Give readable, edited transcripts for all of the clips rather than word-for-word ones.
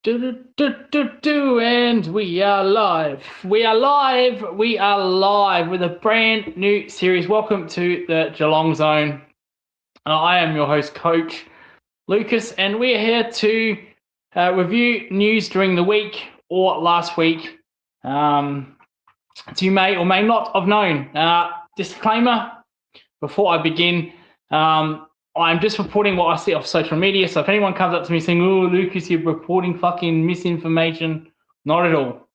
And we are live. We are live. We are live with a brand new series. Welcome to the Geelong Zone. I am your host, Coach Lucas, and we are here to review news during the week or last week. So you may or may not have known. Disclaimer before I begin. I'm just reporting what I see off social media. So if anyone comes up to me saying, "Oh, Lucas, you're reporting fucking misinformation," not at all.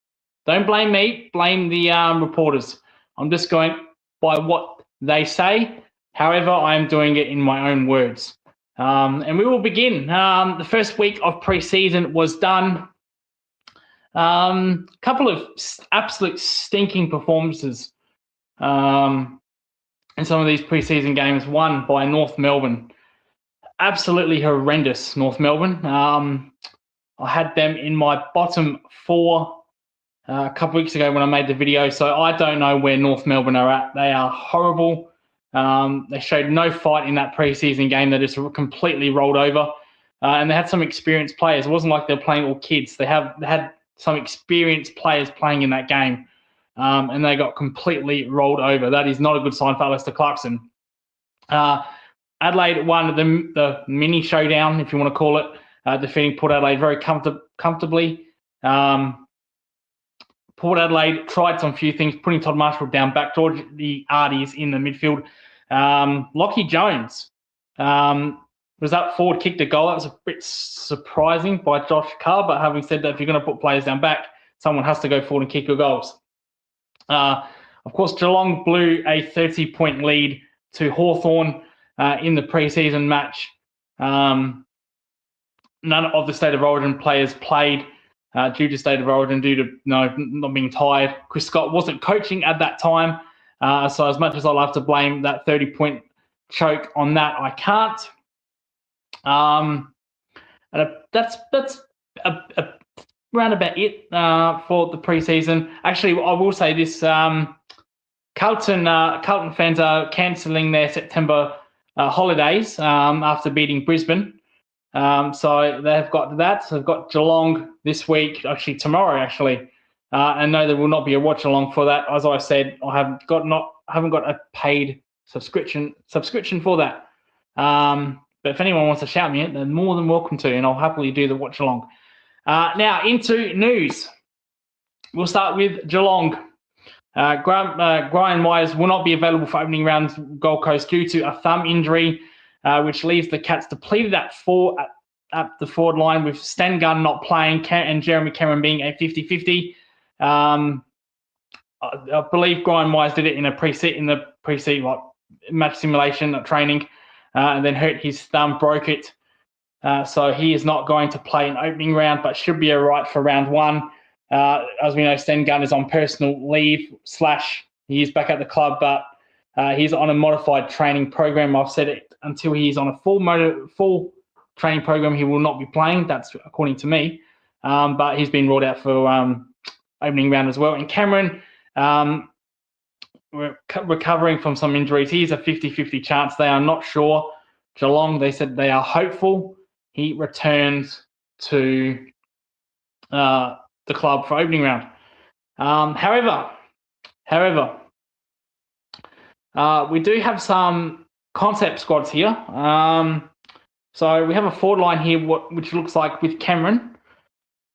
Don't blame me. Blame the reporters. I'm just going by what they say. However, I am doing it in my own words. And we will begin. The first week of pre-season was done. Couple of absolute stinking performances. In some of these preseason games, won by North Melbourne. Absolutely horrendous, North Melbourne. I had them in my bottom four a couple of weeks ago when I made the video, so I don't know where North Melbourne are at. They are horrible. They showed no fight in that preseason game. They just completely rolled over. And they had some experienced players. It wasn't like they were playing all kids. They had some experienced players playing in that game. And they got completely rolled over. That is not a good sign for Alistair Clarkson. Adelaide won the mini showdown, if you want to call it, defeating Port Adelaide very comfortably. Port Adelaide tried some few things, putting Todd Marshall down back. George the Arties in the midfield. Lockie Jones was up forward, kicked a goal. That was a bit surprising by Josh Carr, but having said that, if you're going to put players down back, someone has to go forward and kick your goals. Of course, Geelong blew a 30-point lead to Hawthorn in the pre-season match. None of the State of Origin players played due to State of Origin, due to not being tired. Chris Scott wasn't coaching at that time, so as much as I love to blame that 30-point choke on that, I can't. And that's round about it for the preseason. Actually, I will say this: Carlton fans are cancelling their September holidays after beating Brisbane. So they've got that. So they've got Geelong this week, actually tomorrow, and no, there will not be a watch along for that. As I said, I haven't got a paid subscription for that. But if anyone wants to shout me it, they're more than welcome to, and I'll happily do the watch along. Now, into news. We'll start with Geelong. Brian Myers will not be available for opening round Gold Coast due to a thumb injury, which leaves the Cats depleted at the forward line, with Stan Gunn not playing and Jeremy Cameron being a 50-50. I believe Brian Myers did it in the pre-season match simulation training, and then hurt his thumb, broke it. So he is not going to play an opening round, but should be all right for round one. As we know, Stan Gunn is on personal leave / he is back at the club, but he's on a modified training program. I've said it, until he's on a full training program, he will not be playing. That's according to me. But he's been ruled out for opening round as well. And Cameron, recovering from some injuries. He's a 50-50 chance. They are not sure. Geelong, they said they are hopeful he returns to the club for opening round. However, we do have some concept squads here. So we have a forward line here, which looks like with Cameron.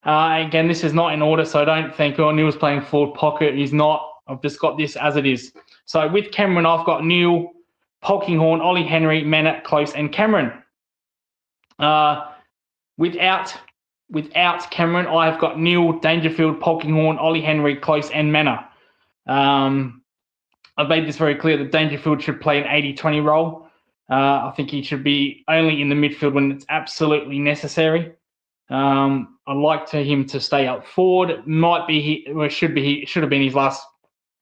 Again, this is not in order, so don't think, oh, Neil's playing forward pocket. He's not. I've just got this as it is. So with Cameron, I've got Neil, Polkinghorne, Ollie Henry, Mannett, Close, and Cameron. Without Cameron, I have got Neil, Dangerfield, Polkinghorne, Ollie Henry, Close, and Manor. I've made this very clear that Dangerfield should play an 80-20 role. I think he should be only in the midfield when it's absolutely necessary. I'd like him to stay up forward. It should have been his last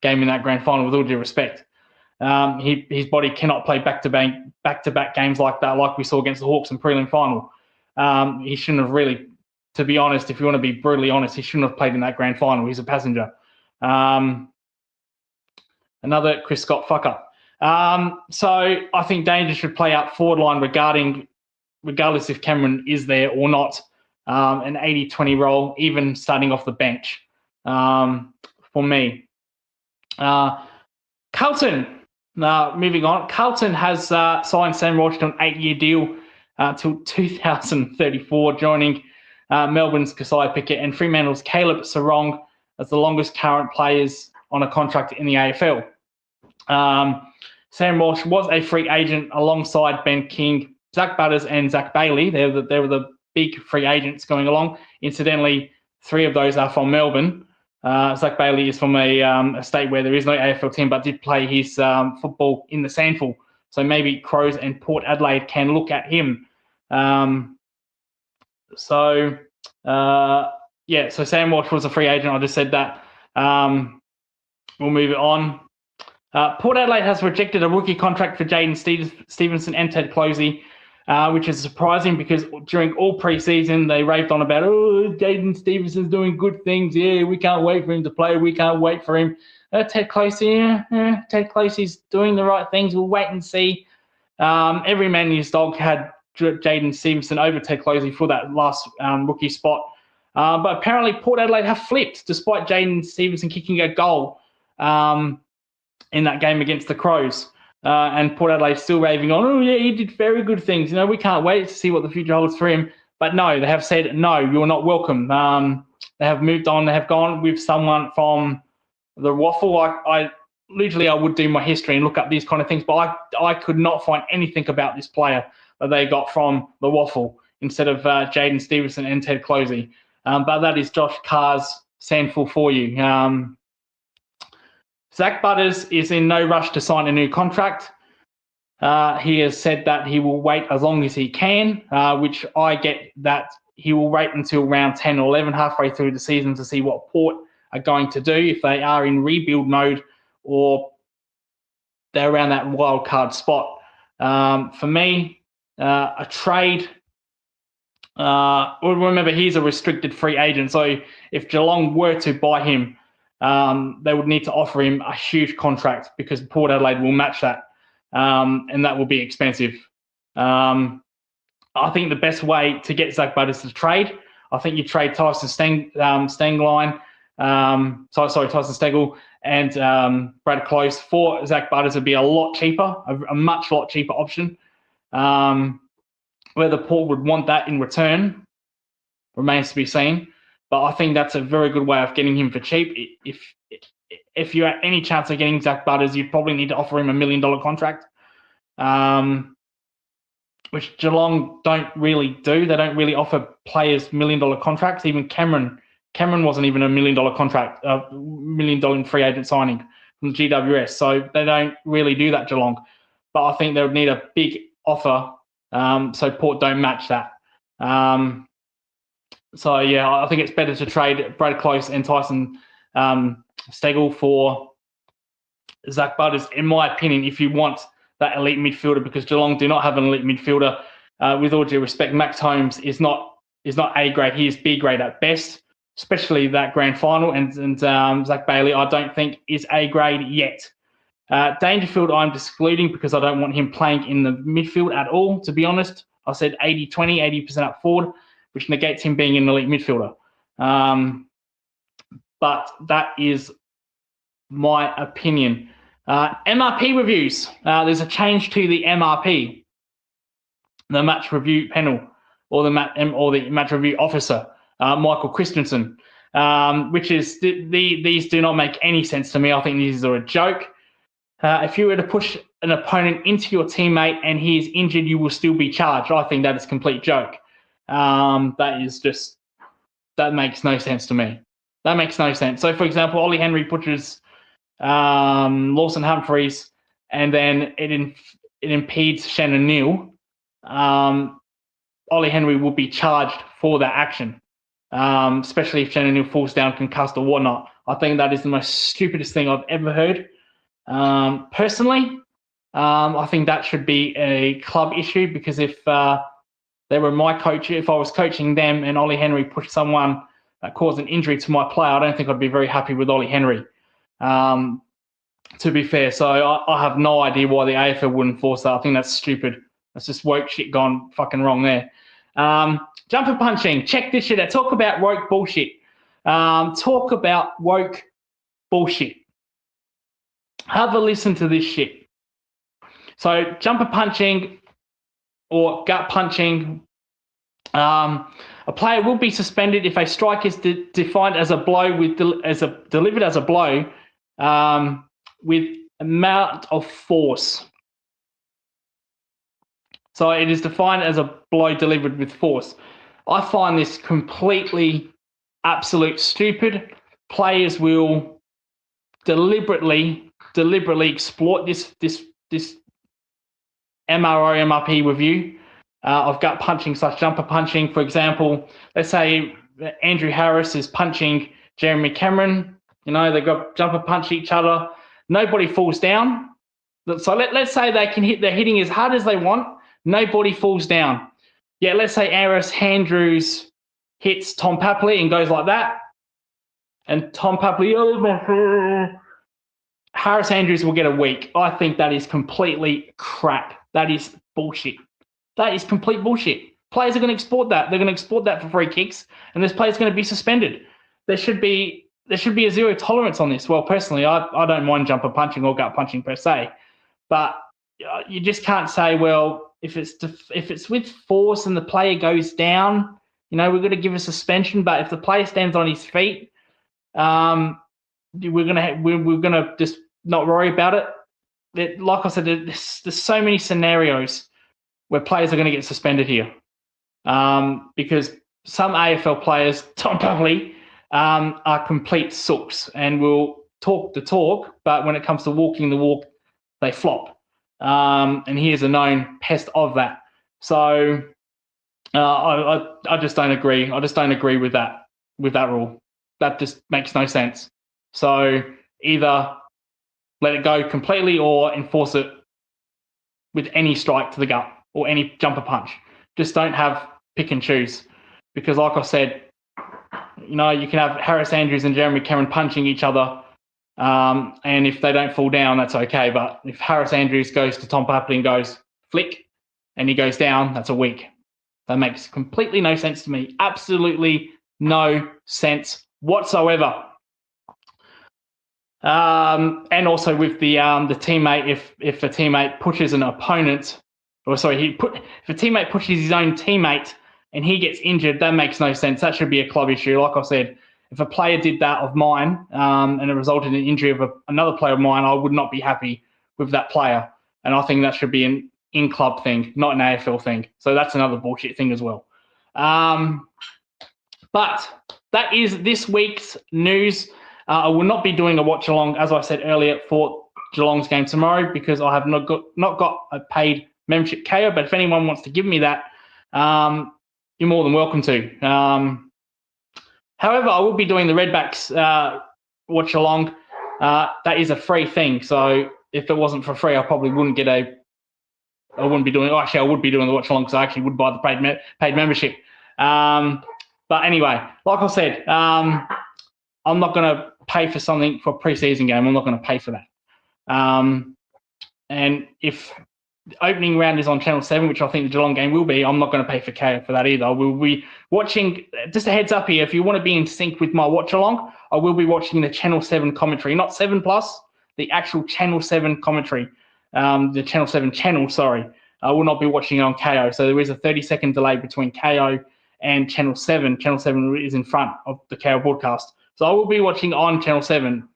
game in that grand final, with all due respect. His body cannot play back-to-back games like that, like we saw against the Hawks in prelim final. He shouldn't have really, to be honest, if you want to be brutally honest, he shouldn't have played in that grand final. He's a passenger. Another Chris Scott fuck-up. So I think Danger should play out forward line regardless if Cameron is there or not. an 80-20 role, even starting off the bench for me. Carlton, moving on. Carlton has signed Sam Walsh to an 8-year deal till 2034, joining Melbourne's Kasai Pickett and Fremantle's Caleb Sarong as the longest current players on a contract in the AFL. Sam Walsh was a free agent alongside Ben King, Zach Butters, and Zach Bailey. They were the big free agents going along. Incidentally, 3 of those are from Melbourne. Zach Bailey is from a state where there is no AFL team, but did play his football in the Sandful. So maybe Crows and Port Adelaide can look at him. So Sam Walsh was a free agent. I just said that. We'll move it on. Port Adelaide has rejected a rookie contract for Jaden Stevenson and Ted Closey, which is surprising because during all pre-season they raved on about, Jaden Stevenson's doing good things. Yeah, we can't wait for him to play. We can't wait for him. Ted Closey, Ted Closey's doing the right things. We'll wait and see. Every man and his dog had Jaden Stevenson over Ted Closey for that last rookie spot. But apparently Port Adelaide have flipped despite Jaden Stevenson kicking a goal in that game against the Crows. And Port Adelaide still raving on, he did very good things. We can't wait to see what the future holds for him. But no, they have said, no, you're not welcome. They have moved on. They have gone with someone from the Waffle. I would do my history and look up these kind of things, but I could not find anything about this player that they got from the Waffle instead of Jaden Stevenson and Ted Closey. But that is Josh Carr's Sandful for you. Zach Butters is in no rush to sign a new contract. He has said that he will wait as long as he can, which I get that he will wait until round 10 or 11, halfway through the season, to see what Port are going to do, if they are in rebuild mode or they're around that wild card spot. For me, a trade, remember he's a restricted free agent, so if Geelong were to buy him, they would need to offer him a huge contract because Port Adelaide will match that, and that will be expensive. I think the best way to get Zach Butters to trade, I think you trade Tyson Stengel and Brad Close for Zach Butters would be a lot cheaper, a much lot cheaper option. Whether Port would want that in return remains to be seen. But I think that's a very good way of getting him for cheap. If you had any chance of getting Zach Butters, you'd probably need to offer him $1 million contract, which Geelong don't really do. They don't really offer players $1 million contracts. Even Cameron wasn't even $1 million contract, $1 million in free agent signing from GWS. So they don't really do that, Geelong. But I think they would need a big offer so Port don't match that. So, yeah, I think it's better to trade Brad Close and Tyson Stengel for Zach Butters, in my opinion, if you want that elite midfielder, because Geelong do not have an elite midfielder. With all due respect, Max Holmes is not A grade. He is B grade at best, especially that grand final. And Zach Bailey, I don't think, is A grade yet. Dangerfield, I'm excluding because I don't want him playing in the midfield at all, to be honest. I said 80-20, 80% up forward, which negates him being an elite midfielder. But that is my opinion. MRP reviews. There's a change to the MRP, the match review panel, or the match review officer, Michael Christensen, which is these do not make any sense to me. I think these are a joke. If you were to push an opponent into your teammate and he is injured, you will still be charged. I think that is a complete joke. That makes no sense to me. That makes no sense. So, for example, Ollie Henry pushes Lawson Humphreys, and then it impedes Shannon Neal. Ollie Henry will be charged for that action, especially if Shannon Neal falls down, concussed or whatnot. I think that is the most stupidest thing I've ever heard. Personally, I think that should be a club issue, because if they were my coach, if I was coaching them and Ollie Henry pushed someone that caused an injury to my player, I don't think I'd be very happy with Ollie Henry, to be fair. So I have no idea why the AFL wouldn't enforce that. I think that's stupid. That's just woke shit gone fucking wrong there. Jumper punching. Check this shit out. Talk about woke bullshit. Talk about woke bullshit. Have a listen to this shit. So jumper punching or gut punching. A player will be suspended if a strike is defined as a blow delivered as a blow with amount of force. So it is defined as a blow delivered with force. I find this completely absolute stupid. Players will deliberately exploit this MRO MRP review of gut punching / jumper punching. For example, let's say Andrew Harris is punching Jeremy Cameron. You know, they got jumper punch each other. Nobody falls down. So let's say they're hitting as hard as they want. Nobody falls down. Yeah, let's say Harris Andrews hits Tom Papley and goes like that. And Tom Papley, Harris Andrews will get a week. I think that is completely crap. That is bullshit. That is complete bullshit. Players are going to export that. They're going to export that for free kicks, and this player's going to be suspended. There should be a zero tolerance on this. Well, personally, I don't mind jumper punching or gut punching per se, but you just can't say, well, if it's with force and the player goes down, you know, we're going to give a suspension. But if the player stands on his feet, we're gonna just not worry about it. Like I said, there's so many scenarios where players are going to get suspended here, because some AFL players, Tom Papley, are complete sooks and will talk the talk, but when it comes to walking the walk, they flop. And he is a known pest of that. So I just don't agree. I just don't agree with that rule. That just makes no sense. So either let it go completely or enforce it with any strike to the gut or any jumper punch. Just don't have pick and choose, because like I said, you know, you can have Harris Andrews and Jeremy Cameron punching each other, and if they don't fall down, that's okay. But if Harris Andrews goes to Tom Papley and goes flick and he goes down, that's a week. That makes completely no sense to me. Absolutely no sense whatsoever. And also with the teammate, if a teammate pushes an opponent, if a teammate pushes his own teammate and he gets injured, that makes no sense. That should be a club issue. Like I said, if a player did that of mine, and it resulted in injury of another player of mine, I would not be happy with that player. And I think that should be an in-club thing, not an AFL thing. So that's another bullshit thing as well. But that is this week's news. I will not be doing a watch-along, as I said earlier, for Geelong's game tomorrow, because I have not got a paid membership KO. But if anyone wants to give me that, you're more than welcome to. However, I will be doing the Redbacks watch-along. That is a free thing. So if it wasn't for free, I probably wouldn't be doing. Actually, I would be doing the watch-along because I actually would buy the paid membership. But anyway, like I said, I'm not going to pay for something for a pre-season game. I'm not going to pay for that. And if the opening round is on Channel 7, which I think the Geelong game will be, I'm not going to pay for KO for that either. I will be watching, just a heads up here, if you want to be in sync with my watch-along, I will be watching the Channel 7 commentary, not 7 Plus, the actual Channel 7 commentary, the Channel 7 channel, sorry. I will not be watching it on KO. So there is a 30-second delay between KO and Channel 7. Channel 7 is in front of the KO broadcast. So I will be watching on Channel 7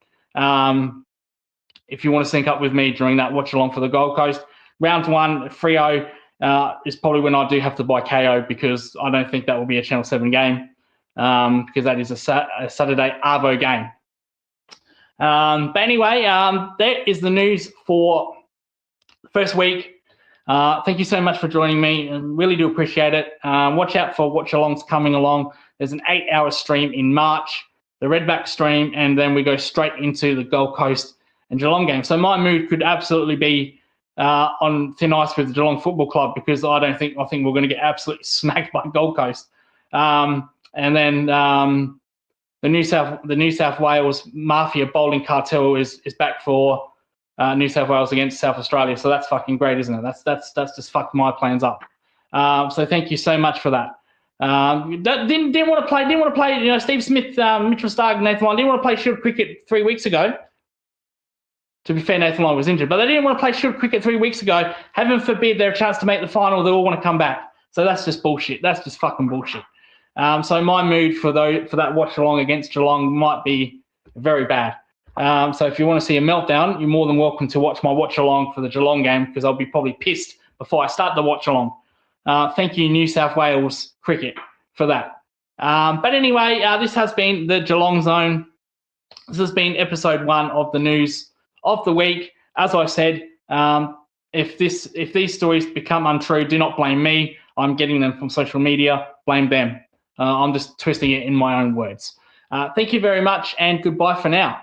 if you want to sync up with me during that watch-along for the Gold Coast. Round 1, Freo, is probably when I do have to buy KO, because I don't think that will be a Channel 7 game, because that is a Saturday Arvo game. But anyway, that is the news for the first week. Thank you so much for joining me. I really do appreciate it. Watch out for watch-alongs coming along. There's an 8-hour stream in March, the Redback stream, and then we go straight into the Gold Coast and Geelong game. So my mood could absolutely be on thin ice with the Geelong Football Club, because I think we're going to get absolutely smacked by Gold Coast. And then the New South Wales Mafia Bowling Cartel is back for New South Wales against South Australia. So that's fucking great, isn't it? That's just fucked my plans up. So thank you so much for that. Didn't want to play. You know, Steve Smith, Mitchell Stark, Nathan Lyon didn't want to play Shield cricket 3 weeks ago. To be fair, Nathan Lyon was injured, but they didn't want to play Shield cricket 3 weeks ago. Heaven forbid they're a chance to make the final. They all want to come back. So that's just bullshit. That's just fucking bullshit. So my mood for that watch along against Geelong might be very bad. So if you want to see a meltdown, you're more than welcome to watch my watch along for the Geelong game, because I'll be probably pissed before I start the watch along. Thank you, New South Wales Cricket, for that. But anyway, this has been the Geelong Zone. This has been episode 1 of the news of the week. As I said, if these stories become untrue, do not blame me. I'm getting them from social media. Blame them. I'm just twisting it in my own words. Thank you very much, and goodbye for now.